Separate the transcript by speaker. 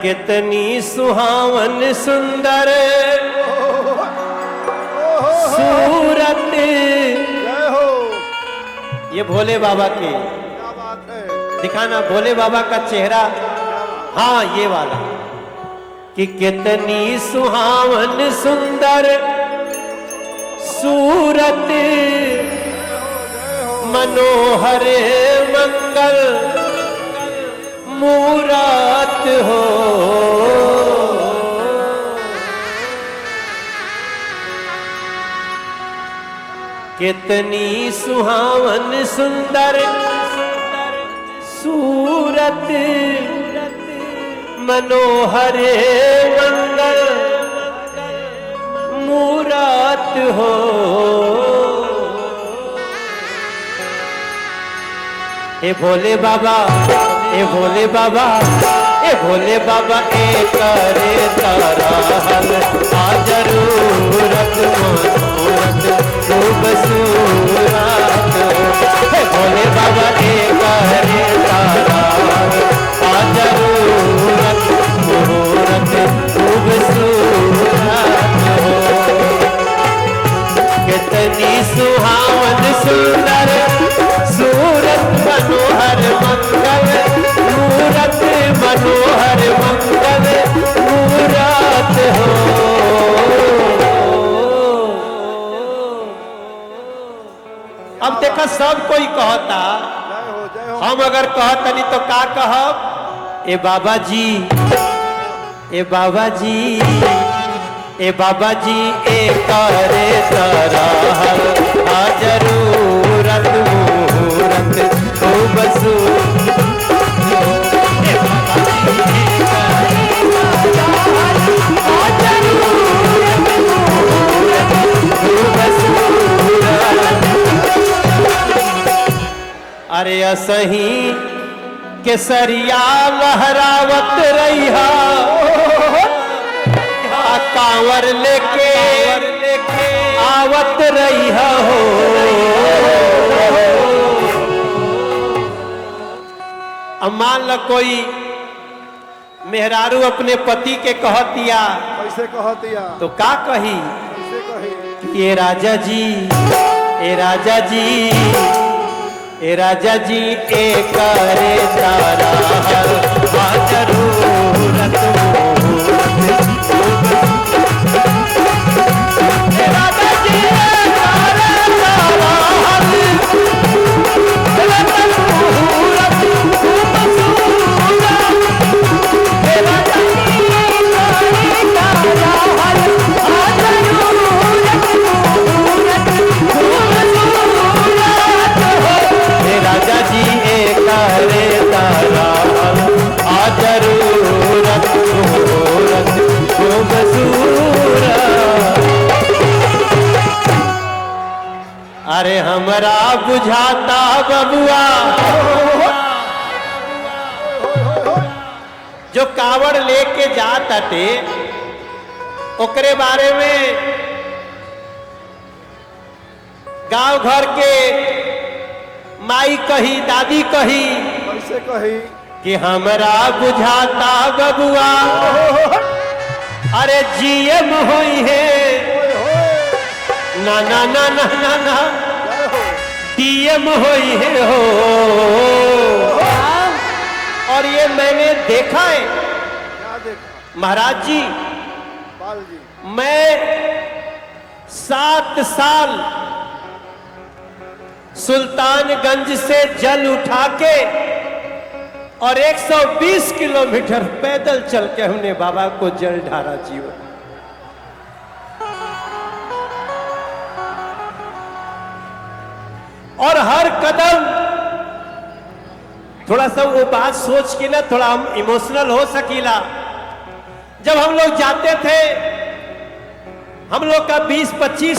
Speaker 1: कितनी सुहावन सुंदर सूरत, ये भोले बाबा की
Speaker 2: क्या बात है।
Speaker 1: दिखाना भोले बाबा का चेहरा। हाँ ये वाला कि कितनी सुहावन सुंदर सूरत, मनोहर मंगल मूरत हो। कितनी सुहावन सुंदर सूरत, मनोहर मंगल मूरत हो। ए भोले बाबा, ए भोले बाबा, ए भोले बाबा ए करे ताराहल आ जरूरत मूरत खूब सूरत। ए भोले बाबा ए करे ताराहल आ जरूरत मूरत खूब सूरत हो। कितनी सुहावन सुंदर सूरत, मनोहर मंगल मूरत, मनोहर मंगल मूरत हो। अब देखा सब कोई कहता,
Speaker 2: जय हो।
Speaker 1: हम अगर कहतनी तो का कहब? ए बाबा जी, ए बाबा जी, ए बाबा जी ए करे ताराहल आ जरूरत मूरत खूब सूरत। ए बाबा जी ए करे ताराहल आ जरूरत मूरत खूब सूरत। अरे असही केसरिया लहरावत रहिहा, कांवर लेके आवत रही हो। अब मान लो कोई मेहरारू अपने पति के कहतिया
Speaker 2: कैसे कहतिया
Speaker 1: तो का कही?
Speaker 2: कैसे कही?
Speaker 1: कि ये राजा जी, ए राजा जी, ए राजा जी ए करे ताराहल आ जरूरत अरे हमरा बुझाता बबुआ जो कावड़ लेके जाता थे ओकरे बारे में गांव घर के माई कही, दादी कही
Speaker 2: कैसे कही?
Speaker 1: कि हमरा बुझाता बबुआ अरे जीएम होई है ना ना ना ना ना ना डीएम होई है हो। और ये मैंने देखा है
Speaker 2: क्या देखा?
Speaker 1: महाराज जी,
Speaker 2: पाल जी,
Speaker 1: मैं 7 साल सुल्तानगंज से जल उठा के और 120 किलोमीटर पैदल चल के हमने बाबा को जल ढारा जीवन। और हर कदम थोड़ा सा वो बात सोच के ना थोड़ा हम इमोशनल हो सकीला। जब हम लोग जाते थे, हम लोग का 20-25